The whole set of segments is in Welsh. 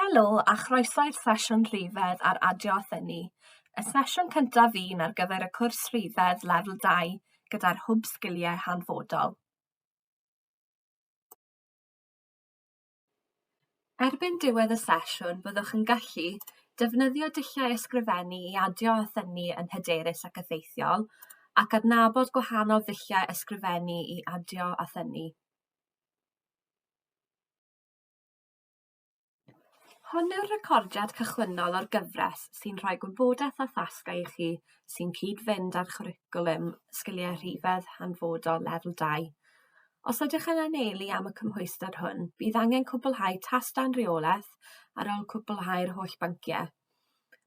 Helo a chroeso i'r sesiwn Rhifedd ar Adio a Thynnu, y sesiwn cyntaf un ar gyfer y cwrs Rhifedd Lefel 2 gyda'r HWB Sgiliau Hanfodol. Erbyn diwedd y sesiwn, byddwch yn gallu defnyddio dulliau ysgrifennu i adio a thynnu yn hyderus ac effeithiol, ac adnabod gwahanol ddulliau ysgrifennu i adio a thynnu. Hwn yw'r recordiad cychwynnol o'r gyfres sy'n rhoi gwybodaeth a thasgau i chi sy'n cyd-fynd â'r chwricwlwm Sgiliau Rhifedd Hanfodol Lefel 2. Os ydych yn anelu am y cymhwyster hwn, bydd angen cwblhau tastan reolaeth ar ôl cwblhau'r holl bynciau.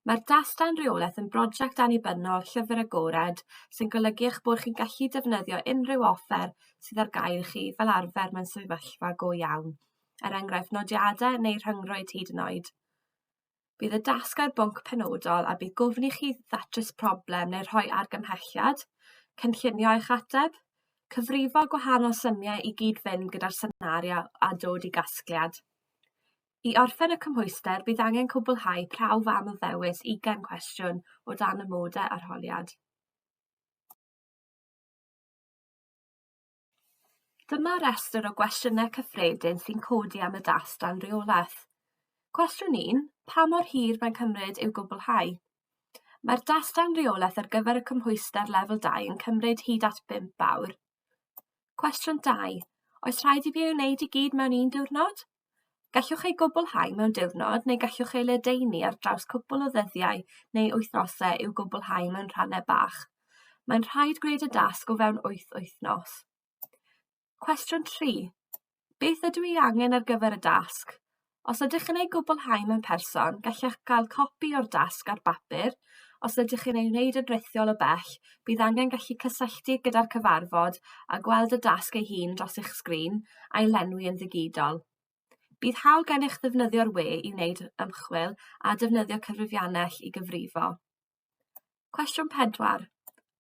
Mae'r dastan reolaeth yn brosiect annibynnol llyfr agored sy'n golygu eich bod chi'n gallu defnyddio unrhyw offer sydd ar gael i chi fel arfer mewn sefyllfa go iawn, enghraifft nodiadau neu rhyngrwyd hyd yn oed. Bydd y dasg ar bwnc penodol a bydd gofyn i chi ddatrys problem neu rhoi argymhelliad, cynllunio eich ateb, cyfrifo gwahanol symiau i gyd-fynd gyda'r senario a dod i gasgliad. I orffen y cymhwyster, bydd angen cwblhau prawf am y ddewis 20 cwestiwn o dan y modau arholiad. Dyma restr o gwestiynau cyffredin sy'n codi am y dastan reolaeth. Cwestiwn 1. Pa mor hir mae'n cymryd i'w gwblhau? Mae'r dastan reolaeth ar gyfer y cymhwyster lefel 2 yn cymryd hyd at 5 awr. Cwestiwn 2. Oes rhaid i fi ei wneud i gyd mewn un diwrnod? Gallwch ei gwblhau mewn diwrnod neu gallwch ei ledaenu ar draws cwpl o ddyddiau neu wythnosau i'w gwblhau mewn rhannau bach. Mae'n rhaid gwneud y dasg o fewn 8 wythnos. Cwestiwn 3. Beth ydw i angen ar gyfer y dasg? Os ydych yn ei gwblhau mewn person, gallwch gael copi o'r dasg ar bapur. Os ydych yn ei wneud yn rithiol o bell, bydd angen gallu cysylltu gyda'r cyfarfod a gweld y dasg ei hun dros eich sgrin a'i lenwi yn ddigidol. Bydd hawl gennych ddefnyddio'r we i wneud ymchwil a defnyddio cyfrifiannell i gyfrifo. Cwestiwn 4.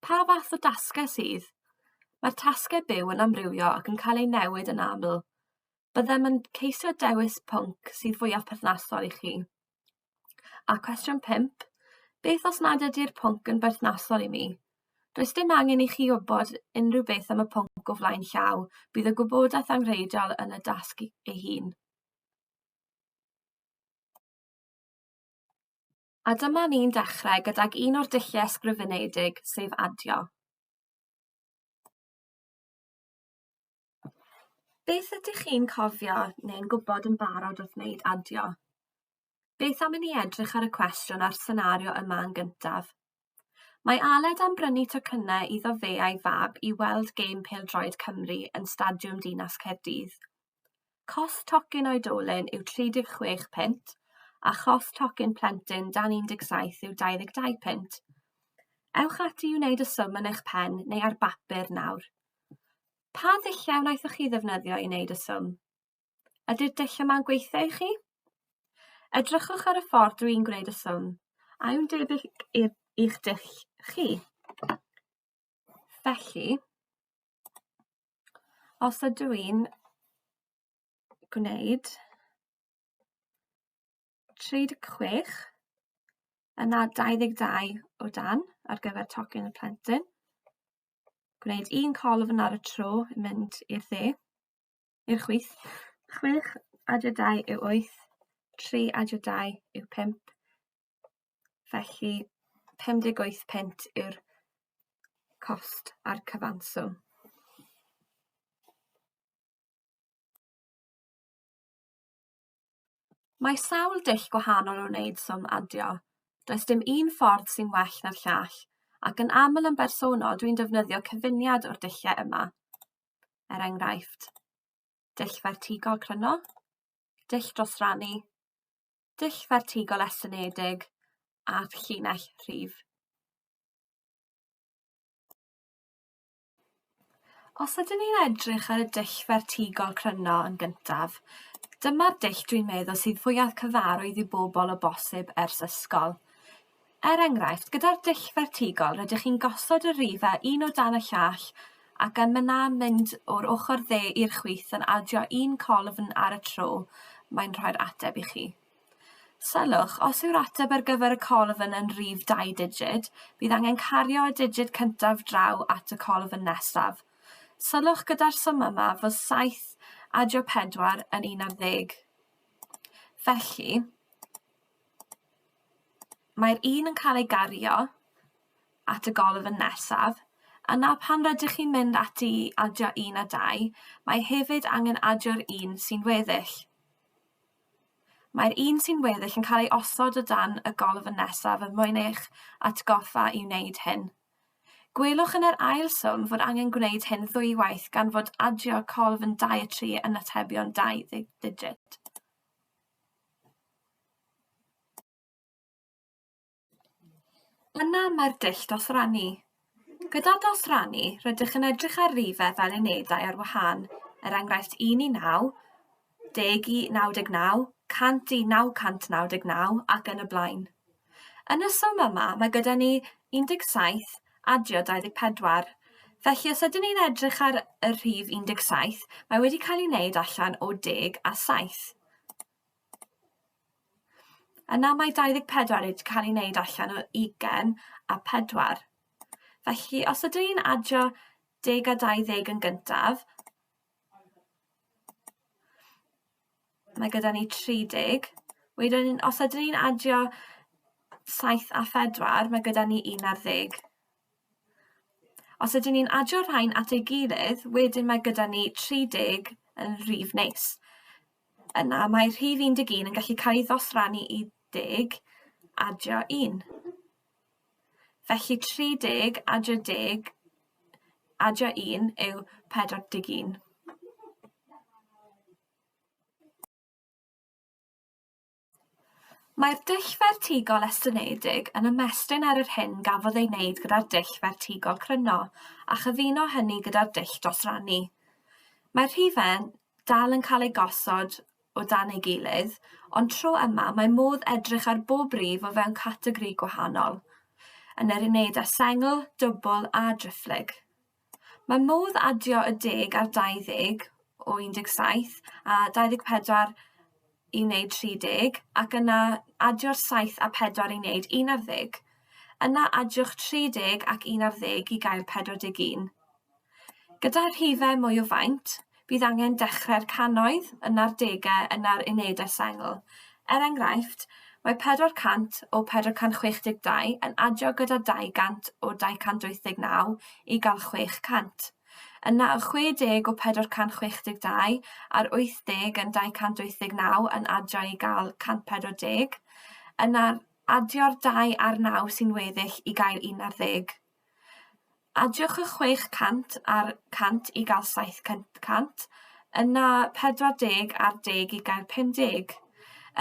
Pa fath o dasgau sydd? Mae'r tasgau byw yn amrywio ac yn cael ei newid yn aml. Byddem yn ceisio dewis pwnc sydd fwyaf perthnasol i chi. A cwestiwn 5. Beth os nad ydy'r pwnc yn berthnasol i mi? Does dim angen i chi wybod unrhyw beth am y pwnc o flaen llaw, bydd y gwybodaeth anghreidiol yn y dasg ei hun. A dyma ni'n dechrau gydag un o'r dulliau ysgrifenedig, sef adio. Beth ydych chi'n cofio neu'n gwybod yn barod wrth wneud adio? Beth am i ni edrych ar y cwestiwn a'r senario yma yn gyntaf? Mae Aled am brynu tocynnau iddo fe a'i fab i weld gêm pêl-droed Cymru yn Stadiwm Dinas Caerdydd. Cost tocyn oedolyn yw 36 punt a chost tocyn plentyn dan 17 yw 22 punt. Ewch ati i wneud y swm yn eich pen neu ar bapur nawr. Pa ddulliau wnaethoch chi ddefnyddio i wneud y swm? Ydy'r dull yma'n gweithio i chi? Edrychwch ar y ffordd dwi'n gwneud y swm. A yw'n debyg i'ch dull chi? Felly, os ydw i'n gwneud 36 yna 22 o dan ar gyfer tocyn y plentyn, gwneud un colofn ar y tro yn mynd i'r dde, i'r chwith, 6 adio 2 yw 8, 3 adio 2 yw 5, felly 58 punt yw'r cost a'r cyfanswm. Mae sawl dull gwahanol o wneud swm adio. Does dim un ffordd sy'n well na'r llall, ac yn aml yn bersonol dwi'n defnyddio cyfuniad o'r dulliau yma. Enghraifft, dull vertigol cryno, dull dros rannu, dull vertigol estynedig a llinell rhif. Os ydyn ni'n edrych ar y dull vertigol cryno yn gyntaf, dyma'r dull dwi'n meddwl sydd fwyaf cyfarwydd i bobl o bosib ers ysgol. Enghraifft, gyda'r dull vertigol rydych chi'n gosod y rhifau un o dan y llall ac yn mynd o'r ochr dde i'r chwith yn adio un colofn ar y tro, mae'n rhoi'r ateb i chi. Sylwch, os yw'r ateb ar gyfer y colofn yn rhif 2 digid, bydd angen cario y digid cyntaf draw at y colofn nesaf. Sylwch gyda'r swm yma fod 7 adio 4 yn 11. Felly, mae'r 1 yn cael ei gario at y golofn nesaf, yna pan rydych chi'n mynd ati i adio 1 a 2, mae hefyd angen adio'r 1 sy'n weddill. Mae'r 1 sy'n weddill yn cael ei osod o dan y golofn nesaf er mwyn eich atgoffa i wneud hyn. Gwelwch yn yr ail swm fod angen gwneud hyn ddwywaith gan fod adio colofn 2 a 3 yn atebion 2 digit. Yna mae'r dull dosrannu. Gyda dosrannu, rydych yn edrych ar rhifau fel unedau ar wahân, enghraifft 1 i 9, 10 i 99, 100 i 999 ac yn y blaen. Yn y swm yma, mae gyda ni 17 adio 24. Felly os ydyn ni'n edrych ar y rhif 17, mae wedi cael ei wneud allan o 10 a 7. Yna mae 24 wedi cael ei wneud allan o 20 a 4. Felly os ydyn ni'n adio 10 a 20 yn gyntaf, mae gyda ni 30. Wedyn, os ydyn ni'n adio 7 a 4, mae gyda ni 1 ar 10. Os ydyn ni'n adio rhain at ei gilydd, wedyn mae gyda ni 30 yn rhif neis. Yna mae rhif 11 yn gallu cael ei ddosrannu i 10 adio 1. Felly 30 adio 10 adio 1 yw 41. Mae'r dull fertigol estynedig yn ymestyn ar yr hyn gafodd ei wneud gyda'r dull fertigol cryno a chyfuno hynny gyda'r dull dosrannu. Mae'r rhifau dal yn cael ei gosod o dan ei gilydd, ond tro yma mae modd edrych ar bob rhif o fewn categori gwahanol, yn yr unedau sengl, dwbl a driphlyg. Mae modd adio y 10 ar 20 o 17 a 24 i wneud 30, ac yna adio'r 7 a 4 i wneud 1 ar 10. Yna adiwch 30 ac 1 ar 10 i gael 41. Gyda'r rhifau mwy o faint, bydd angen dechrau'r cannoedd yna'r degau yna'r unedau sengl. Er enghraifft, mae 400 o 462 yn adio gyda 200 o 289 i gael 600. Yna y 60 o 462 a'r 80 yn 289 yn adio i gael 140. Yna adio'r 2 a'r 9 sy'n weddill i gael 1 ar 10. Adiwch y 600 a'r 100 i gael 700. Yna 40 a'r 10 i gael 50.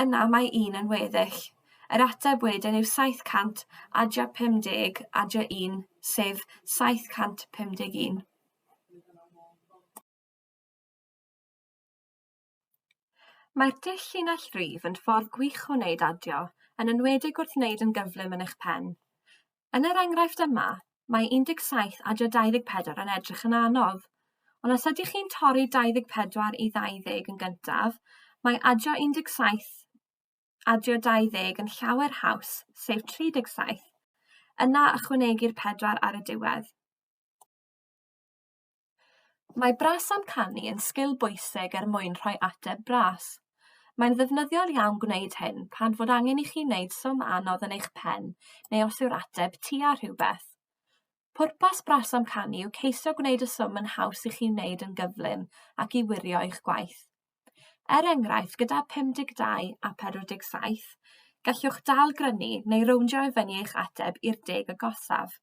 Yna mae 1 yn weddill. Yr ateb wedyn yw 700 adio 50 adio 1, sef 751. Mae'r dull llinell rhif yn ffordd gwych o wneud adio, yn enwedig wrth wneud yn gyflym yn eich pen. Yn yr enghraifft yma, mae 17 adio 24 yn edrych yn anodd, ond os ydych chi'n torri 24 i 20 yn gyntaf, mae adio 17 adio 20 yn llawer haws, sef 37. Yna ychwanegu'r 4 ar y diwedd. Mae bras amcanu yn sgil bwysig mwyn rhoi ateb bras. Mae'n ddefnyddiol iawn gwneud hyn pan fod angen i chi wneud swm anodd yn eich pen neu os yw'r ateb tua rhywbeth. Pwrpas bras amcanu yw ceisio gwneud y swm yn haws i chi wneud yn gyflym ac i wirio eich gwaith. Er enghraifft, gyda 52 a 47, gallwch dal grynu neu rowndio i fyny eich ateb i'r 10 agosaf.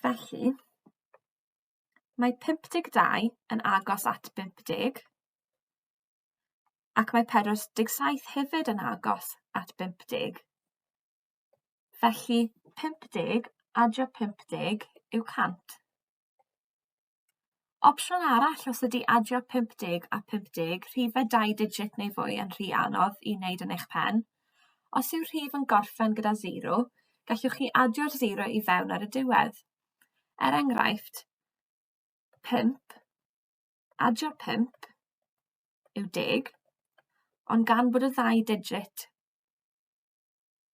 Felly, mae 52 yn agos at 50, ac mae 47 hefyd yn agos at 50. Felly, 50 adio 50 yw 100. Opsiwn arall os ydy adio 50 a 50 rhifau 2 digit neu fwy yn rhy anodd i wneud yn eich pen. Os yw rhif yn gorffen gyda 0, gallwch chi adio'r 0 i fewn ar y diwedd. Er enghraifft, 5 adio 5 yw 10, ond gan bod y ddau digit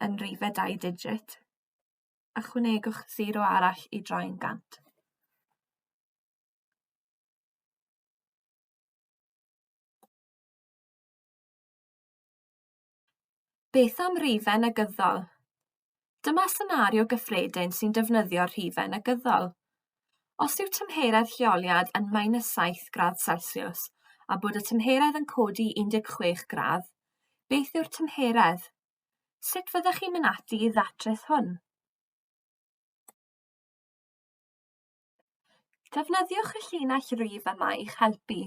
yn rhifau 2 digit, ychwanegwch 0 arall i droi'n 100. Beth am rhifau negyddol? Dyma senario gyffredin sy'n defnyddio rhifau negyddol. Os yw tymheredd lleoliad yn -7 gradd Celsius a bod y tymheredd yn codi 16 gradd, beth yw'r tymheredd? Sut fyddech chi'n mynd ati i ddatrys hwn? Defnyddiwch y llinell rif yma i'ch helpu.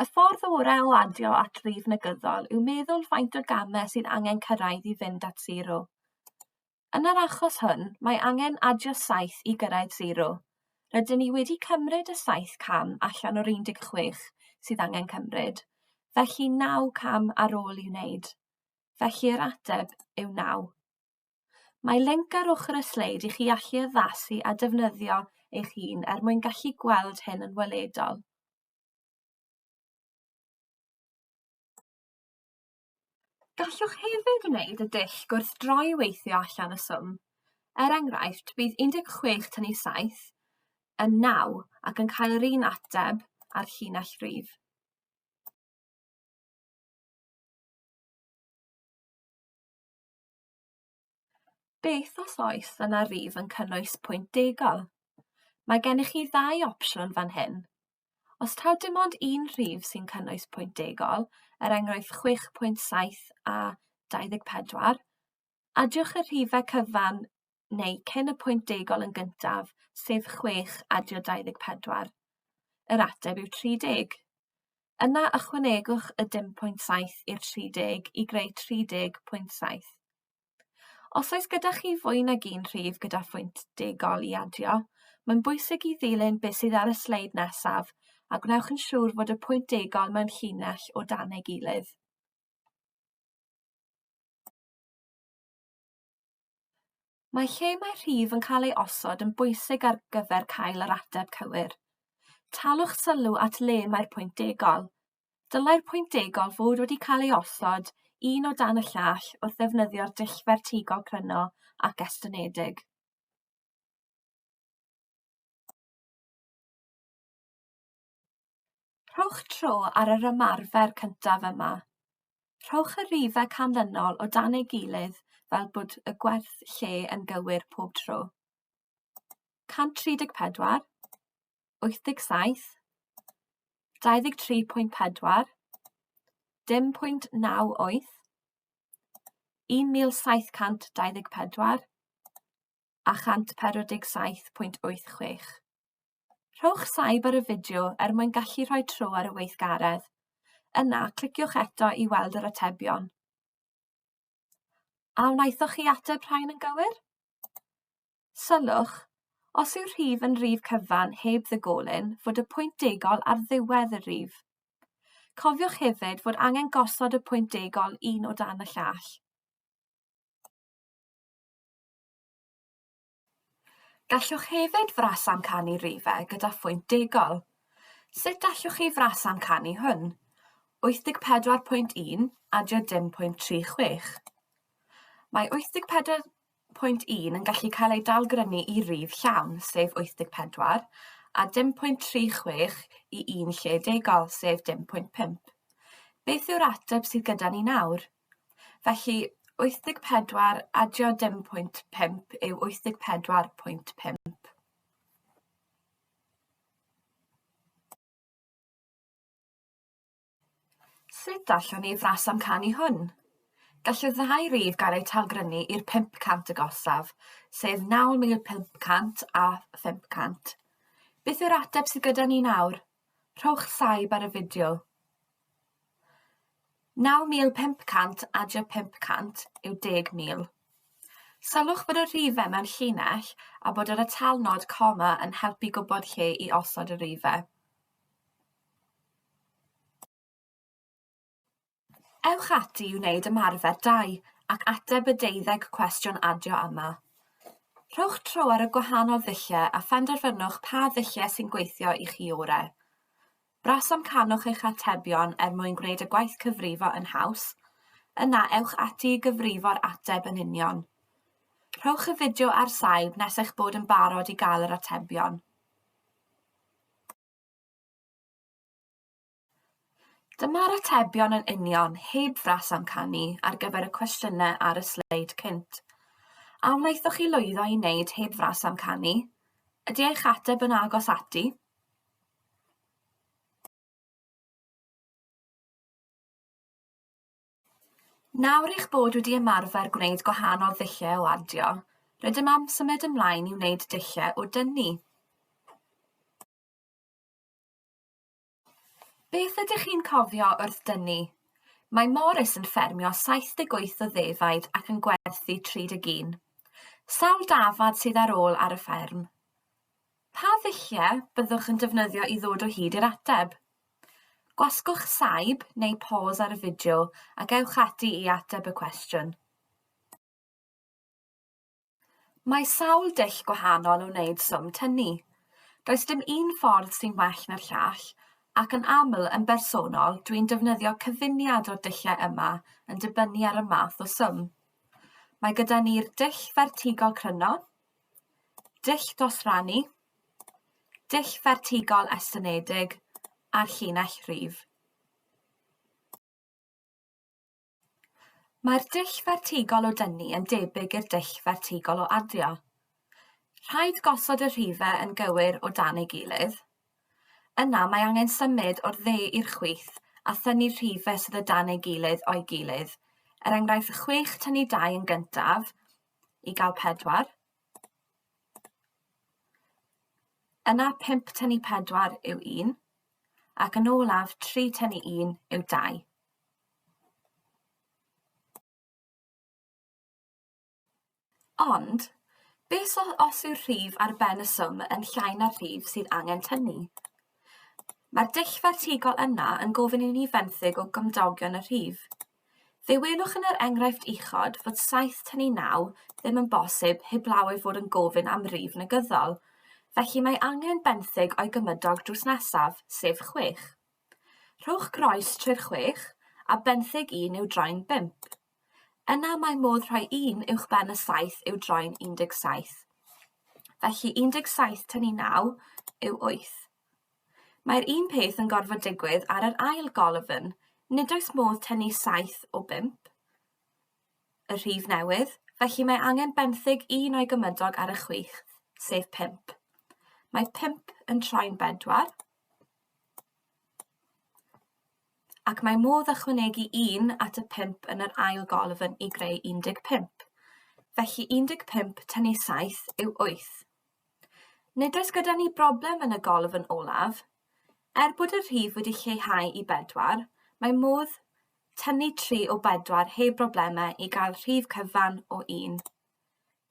Y ffordd orau o adio at rif negyddol yw meddwl faint o gamau sydd angen cyrraedd i fynd at 0. Yn yr achos hwn, mae angen adio 7 i gyrraedd 0. Rydyn ni wedi cymryd y 7 cam allan o'r 16 sydd angen cymryd, felly 9 cam ar ôl i'w wneud. Felly'r ateb yw 9. Mae linc ar ochr y sleid i chi allu addasu a defnyddio eich hun mwyn gallu gweld hyn yn weledol. Gallwch hefyd wneud y dull gwrth droi weithio allan y swm. Er enghraifft, bydd 16 tynnu 7 yn 9 ac yn cael yr un ateb ar llinell rif. Beth os oes yna rif yn cynnwys pwynt degol? Mae gennych chi 2 opsiwn fan hyn. Os taw dim ond un rhif sy'n cynnwys pwynt degol, er enghraifft 6.7 a 24, adiwch y rhifau cyfan neu cyn y pwynt degol yn gyntaf, sef 6 adio 24. Yr ateb yw 30. Yna ychwanegwch y 0.7 i'r 30 i greu 30.7. Os oes gyda chi fwy nag un rhif gyda phwynt degol i adio, mae'n bwysig i ddilyn beth sydd ar y sleid nesaf a gwnewch yn siŵr fod y pwynt degol mewn llinell o dan ei gilydd. Mae lle mae rhif yn cael ei osod yn bwysig ar gyfer cael yr ateb cywir. Talwch sylw at le mae'r pwynt degol. Dylai'r pwynt degol fod wedi cael ei osod un o dan y llall wrth ddefnyddio'r dull fertigol cryno ac estynedig. Rhowch tro ar yr ymarfer cyntaf yma. Rhowch y rhifau canlynol o dan ei gilydd fel bod y gwerth lle yn gywir pob tro. 134, 87, 23.4, 0.98, 1724 a 147.86. Rhowch saib ar y fideo mwyn gallu rhoi tro ar y weithgaredd. Yna, cliciwch eto i weld yr atebion. A wnaethoch chi ateb rhain yn gywir? Sylwch, os yw'r rhif yn rhif cyfan heb ddygolyn, fod y pwynt degol ar ddiwedd y rhif. Cofiwch hefyd fod angen gosod y pwynt degol un o dan y llall. Gallwch hefyd frasamcanu rhifau gyda phwynt degol. Sut allwch chi frasamcanu hwn? 84.1 adio 0.36. Mae 84.1 yn gallu cael ei dalgrynu i rif llawn, sef 84, a 0.36 i un lle degol, sef 0.5. Beth yw'r ateb sydd gyda ni nawr? Felly, 84 adio 0.5 yw 84.5. Sut allwn ni frasamcanu hwn? Gall y ddau rif gael eu talgrynu i'r 500 agosaf, sef 9,500 a 500. Beth yw'r ateb sydd gyda ni nawr? Rhowch saib ar y fideo. 9,500 adio 500 yw 10,000. Sylwch bod y rhifau mewn llinell a bod yr atalnod coma yn helpu gwybod lle i osod y rhifau. Ewch ati i wneud ymarfer 2 ac ateb y 12 cwestiwn adio yma. Rhowch tro ar y gwahanol ddulliau a phenderfynwch pa ddulliau sy'n gweithio i chi orau. Brasamcanwch eich atebion mwyn gwneud y gwaith cyfrifo yn haws. Yna ewch ati i gyfrifo'r ateb yn union. Rhowch y fideo ar saib nes eich bod yn barod i gael yr atebion. Dyma'r atebion yn union heb frasamcanu ar gyfer y cwestiynau ar y sleid cynt. A wnaethoch chi lwyddo i wneud heb frasamcanu? Ydy eich ateb yn agos ati? Nawr eich bod wedi ymarfer gwneud gwahanol ddulliau o adio, rydym am symud ymlaen i wneud dulliau o dynnu. Beth ydych chi'n cofio wrth dynnu? Mae Morris yn ffermio 78 o ddefaid ac yn gwerthu 31. Sawl dafad sydd ar ôl ar y fferm? Pa ddulliau byddwch yn defnyddio i ddod o hyd i'r ateb? Gwasgwch saib neu pause ar y fideo ac ewch ati i ateb y cwestiwn. Mae sawl dull gwahanol o wneud swm tynnu. Does dim un ffordd sy'n well na'r llall, ac yn aml yn bersonol dwi'n defnyddio cyfuniad o'r dulliau yma yn dibynnu ar y math o swm. Mae gyda ni'r dull fertigol cryno, dull dosrannu, dull fertigol estynedig a'r llinell rhif. Mae'r dull fertigol o dynnu yn debyg i'r dull fertigol o adio. Rhaid gosod y rhifau yn gywir o dan ei gilydd. Yna mae angen symud o'r dde i'r chwith a thynnu'r rhifau sydd o dan ei gilydd o'i gilydd. Enghraifft 6 tynnu 2 yn gyntaf i gael 4. Yna 5 tynnu 4 yw 1 ac yn olaf 3 tynnu 1 yw 2. Ond, beth os yw'r rhif ar ben y swm yn llai na'r rhif sydd angen tynnu? Mae'r dull fertigol yna yn gofyn i ni fenthyg o gymdogion y rhif. Fe welwch yn yr enghraifft uchod fod 7 tynnu 9 ddim yn bosib heblaw ei fod yn gofyn am rhif negyddol, felly mae angen benthyg o'i gymydog drws nesaf, sef 6. Rhowch groes trwy'r 6 a benthyg 1 yw droi'n 5. Yna mae modd rhoi 1 uwchben y 7 yw droi'n 17. Felly 17 tynnu 9 yw 8. Mae'r un peth yn gorfod digwydd ar yr ail golofn, nid oes modd tynnu 7 o 5, y rhif newydd, felly mae angen benthyg 1 o'i gymydog ar y chwith, sef 5. Mae 5 yn troi'n 4, ac mae modd ychwanegu 1 at y 5 yn yr ail golofn i greu 15. Felly 15 tynnu 7 yw 8. Nid oes gyda ni broblem yn y golofn olaf. Bod y rhif wedi lleihau i 4, mae modd tynnu 3 o 4 heb broblemau i gael rhif cyfan o 1.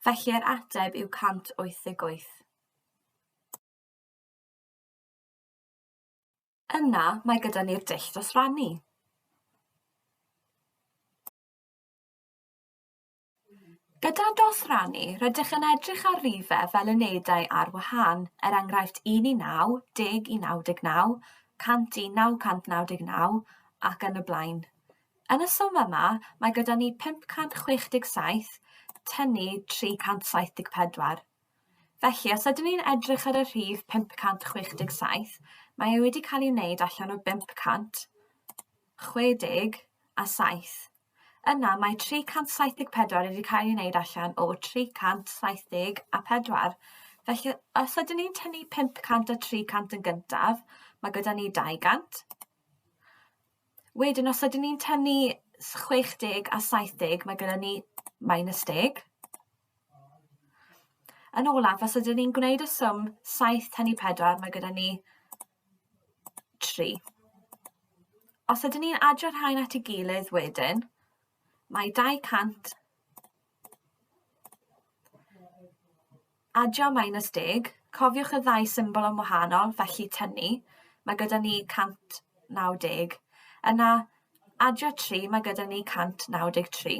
Felly'r ateb yw 188. Yna mae gyda ni'r dull dosrannu. Gyda dosrannu, rydych yn edrych ar rhifau fel unedau ar wahân, enghraifft 1 i 9, 10 i 99, 100 i 999 ac yn y blaen. Yn y swm yma, mae gyda ni 567 tynnu 374. Felly, os ydyn ni'n edrych ar y rhif 567, mae wedi cael ei wneud allan o 500, 60 a 7. Yna mae 374 wedi cael ei wneud allan o 370 a 4. Felly, os ydyn ni'n tynnu 500 a 300 yn gyntaf, mae gyda ni 200. Wedyn, os ydyn ni'n tynnu 60 a 70, mae gyda ni -10. Yn olaf, os ydyn ni'n gwneud y swm 7 tynnu 4, mae gyda ni 3. Os ydyn ni'n adio rhain at ei gilydd wedyn, mae 200 adio -10. Cofiwch y ddau symbol yn wahanol, felly tynnu. Mae gyda ni 190. Yna adio 3, mae gyda ni 193.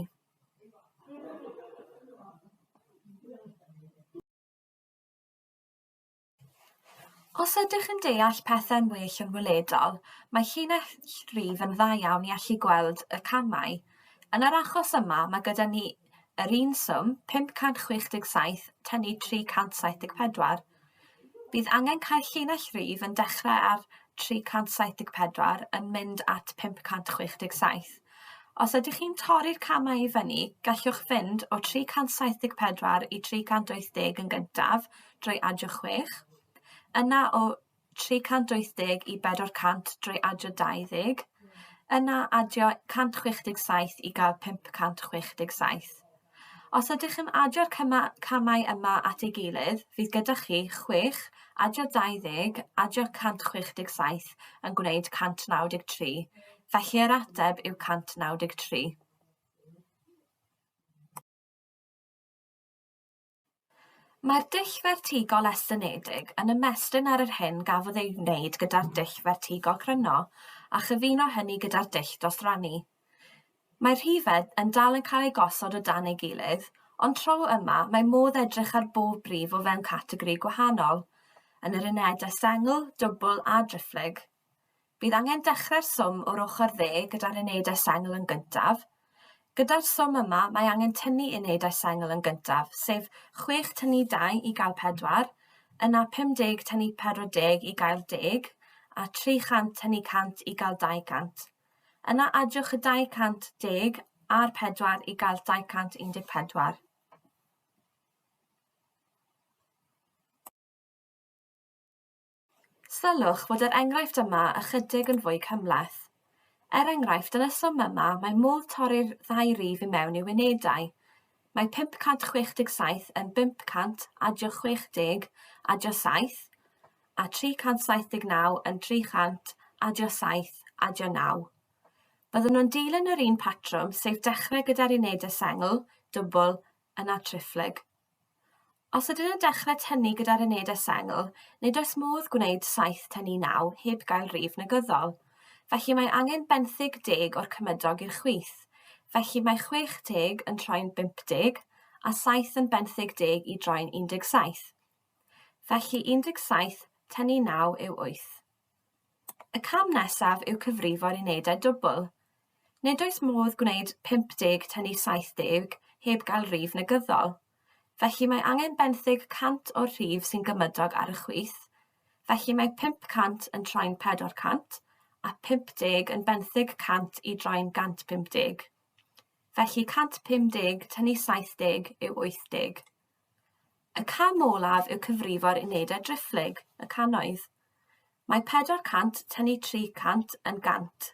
Os ydych yn deall pethau'n well yn weledol, mae llinell rhif yn dda iawn i allu gweld y camau. Yn yr achos yma, mae gyda ni yr un swm 567 tynnu 374. Bydd angen cael llinell rhif yn dechrau ar 374 yn mynd at 567. Os ydych chi'n torri'r camau i fyny, gallwch fynd o 374 i 380 yn gyntaf drwy adio 6, yna o 380 i 400 drwy adio 20, yna adio 167 i gael 567. Os ydych yn adio'r camau yma at ei gilydd, fydd gyda chi 6, adio 20, adio 167 yn gwneud 193, felly yr ateb yw 193. Mae'r dull fertigol estynedig yn ymestyn ar yr hyn gafodd ei wneud gyda'r dull fertigol cryno a chyfuno hynny gyda'r dull dosrannu. Mae'r rhifedd yn dal yn cael ei gosod o dan ei gilydd, ond tro yma mae modd edrych ar bob brif o fewn categori gwahanol, yn yr unedau sengl, dwbl a driphlyg. Bydd angen dechrau'r swm o'r ochr dde gyda'r unedau sengl yn gyntaf. Gyda'r swm yma mae angen tynnu unedau sengl yn gyntaf, sef 6 tynnu 2 i gael 4, yna 50 tynnu 40 i gael 10, a 300 tynnu 100 i gael 200. Yna adiwch y 210 a'r 4 i gael 214. Sylwch fod yr enghraifft yma ychydig yn fwy cymhleth. Er enghraifft, yn y swm yma, mae modd torri'r ddau rif i mewn i'w unedau. Mae 567 yn 500 adio 60 adio 7, a 379 yn 300 adio 7 adio 9. Byddwn nhw'n dilyn yr un patrwm, sef dechrau gyda'r unedau sengl, dwbl, yna triphlyg. Os ydyn nhw'n dechrau tynnu gyda'r unedau sengl, nid oes modd gwneud 7 tynnu 9 heb gael rhif negyddol. Felly mae angen benthyg 10 o'r cymydog i'r chwith. Felly mae 60 yn troi'n 50 a 7 yn benthyg 10 i droi'n 17. Felly 17 tynnu 9 yw 8. Y cam nesaf yw cyfrifo'r unedau dwbl. Nid oes modd gwneud 50 tynnu 70 heb gael rhif negyddol. Felly mae angen benthyg 100 o'r rhif sy'n gymydog ar y chwith. Felly mae 500 yn troi'n 400 a 50 yn benthyg 100 i droi'n 150. Felly 150 tynnu 70 yw 80. Y cam olaf yw cyfrifo'r unedau driphlyg, y cannoedd. Mae 400 tynnu 300 yn 100.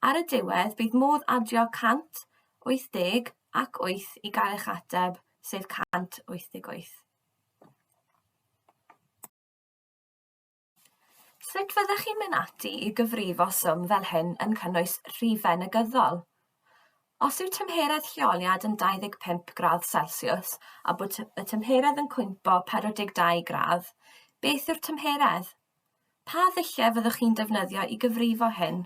Ar y diwedd, bydd modd adio 100, 80 ac 8 i gael eich ateb, sef 188. Sut fyddech chi'n mynd ati i gyfrifo swm fel hyn yn cynnwys rhifau negyddol? Os yw tymheredd lleoliad yn 25 gradd Celsius a bod y tymheredd yn cwympo 42 gradd, beth yw'r tymheredd? Pa ddulliau fyddwch chi'n defnyddio i gyfrifo hyn?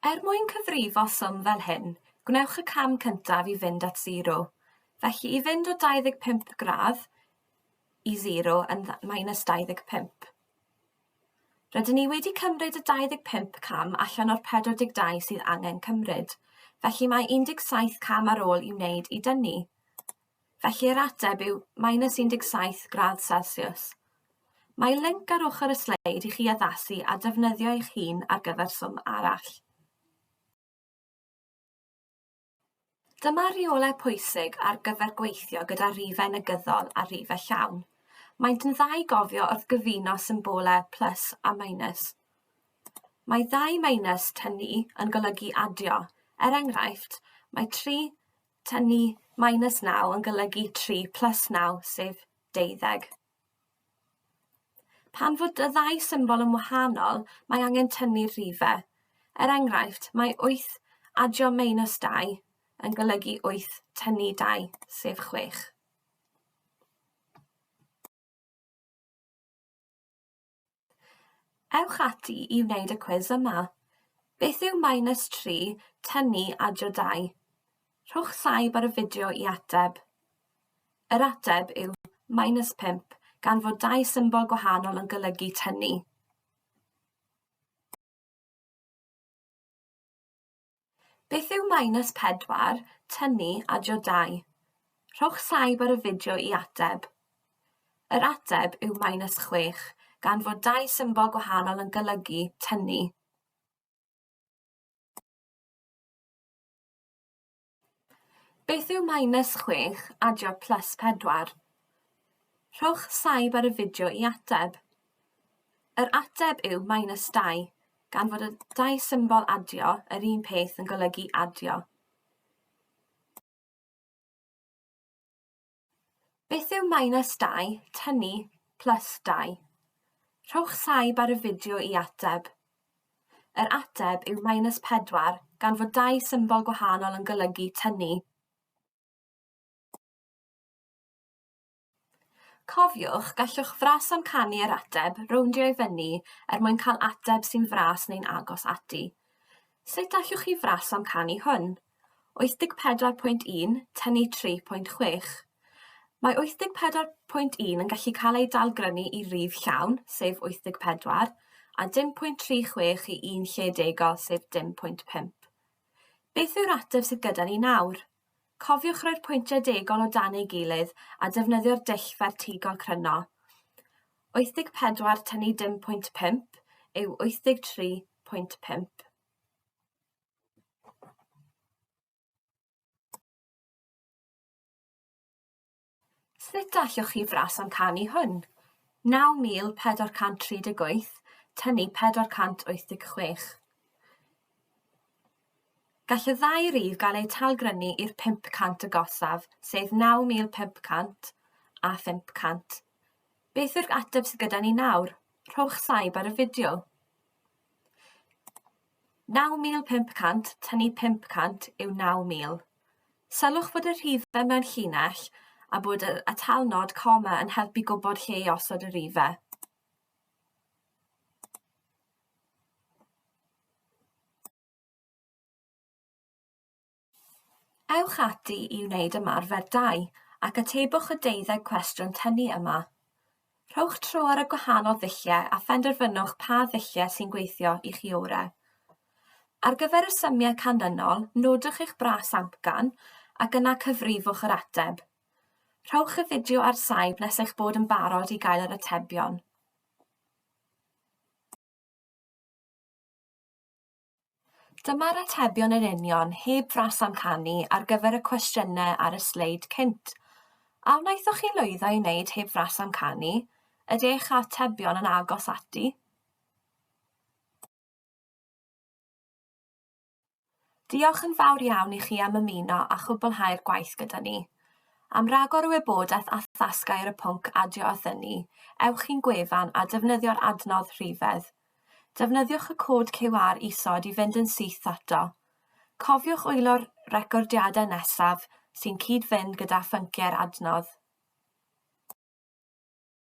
Er mwyn cyfrifo swm fel hyn, gwnewch y cam cyntaf i fynd at 0. Felly i fynd o 25 gradd i 0 yn -25. Rydyn ni wedi cymryd y 25 cam allan o'r 42 sydd angen cymryd, felly mae 17 cam ar ôl i'w wneud i dynnu. Felly yr ateb yw -17 gradd Celsius. Mae linc ar ochr y sleid i chi addasu a defnyddio eich hun ar gyfer swm arall. Dyma reolau pwysig ar gyfer gweithio gyda rhifau negyddol a rhifau llawn. Maent yn dda i gofio wrth gyfuno symbolau plus a minus. Mae 2 minus tynnu yn golygu adio. Er enghraifft, mae 3 tynnu minus 9 yn golygu 3 plus 9, sef 12. Pan fod y ddau symbol yn wahanol, mae angen tynnu'r rhifau. Er enghraifft, mae 8 adio minus 2 yn golygu 8 tynnu 2, sef 6. Ewch ati i wneud y cwis yma. Beth yw -3 tynnu adio 2? Rhowch saib ar y fideo i ateb. Yr ateb yw -5 gan fod 2 symbol gwahanol yn golygu tynnu. Beth yw -4 tynnu adio 2? Rhowch saib ar y fideo i ateb. Yr ateb yw -6 gan fod 2 symbol gwahanol yn golygu tynnu. Beth yw -6 adio +4? Rhowch saib ar y fideo i ateb. Yr ateb yw -2 gan fod y 2 symbol adio yr un peth yn golygu adio. Beth yw -2 tynnu +2? Rhowch saib ar y fideo i ateb. Yr ateb yw -4 gan fod 2 symbol gwahanol yn golygu tynnu. Cofiwch, gallwch fras amcanu yr ateb rowndio i fyny mwyn cael ateb sy'n fras neu'n agos ati. Sut allwch chi fras amcanu hwn? 84.1 tynnu 3.6. Mae 84.1 yn gallu cael ei dalgrynu i rif llawn, sef 84, a 0.36 i un lle degol, sef 0.5. Beth yw'r ateb sydd gyda ni nawr? Cofiwch roi'r pwyntiau degol o dan ei gilydd a defnyddio'r dull fertigol cryno. 84 tynnu 0.5 yw 83.5. Sut allwch chi fras amcanu hwn? 9,438 tynnu 486. Gall y ddau rif gael eu talgrynu i'r 500 agosaf, sef 9,500 a 500. Beth yw'r ateb sydd gyda ni nawr? Rhowch saib ar y fideo. 9,500 tynnu 500 yw 9,000. Sylwch fod y rhifau mewn llinell a bod y atalnod coma yn helpu gwybod lle i osod y rhifau. Ewch ati i wneud ymarfer 2 ac atebwch y 12 cwestiwn tynnu yma. Rhowch tro ar y gwahanol ddulliau a phenderfynwch pa ddulliau sy'n gweithio i chi orau. Ar gyfer y symiau canlynol, nodwch eich bras amcan ac yna cyfrifwch yr ateb. Rhowch y fideo ar saib nes eich bod yn barod i gael yr atebion. Dyma'r atebion yn union heb fras amcanu ar gyfer y cwestiynau ar y sleid cynt. A wnaethoch chi lwyddo i wneud heb fras amcanu? Ydy eich atebion yn agos ati? Diolch yn fawr iawn i chi am ymuno a chwblhau'r gwaith gyda ni. Am ragor o wybodaeth a thasgau ar y pwnc Adio a Thynnu, ewch i'n gwefan a defnyddio'r adnodd Rhifedd. Defnyddiwch y cod QR isod i fynd yn syth ato. Cofiwch wylo'r recordiadau nesaf sy'n cyd-fynd gyda phynciau'r adnodd.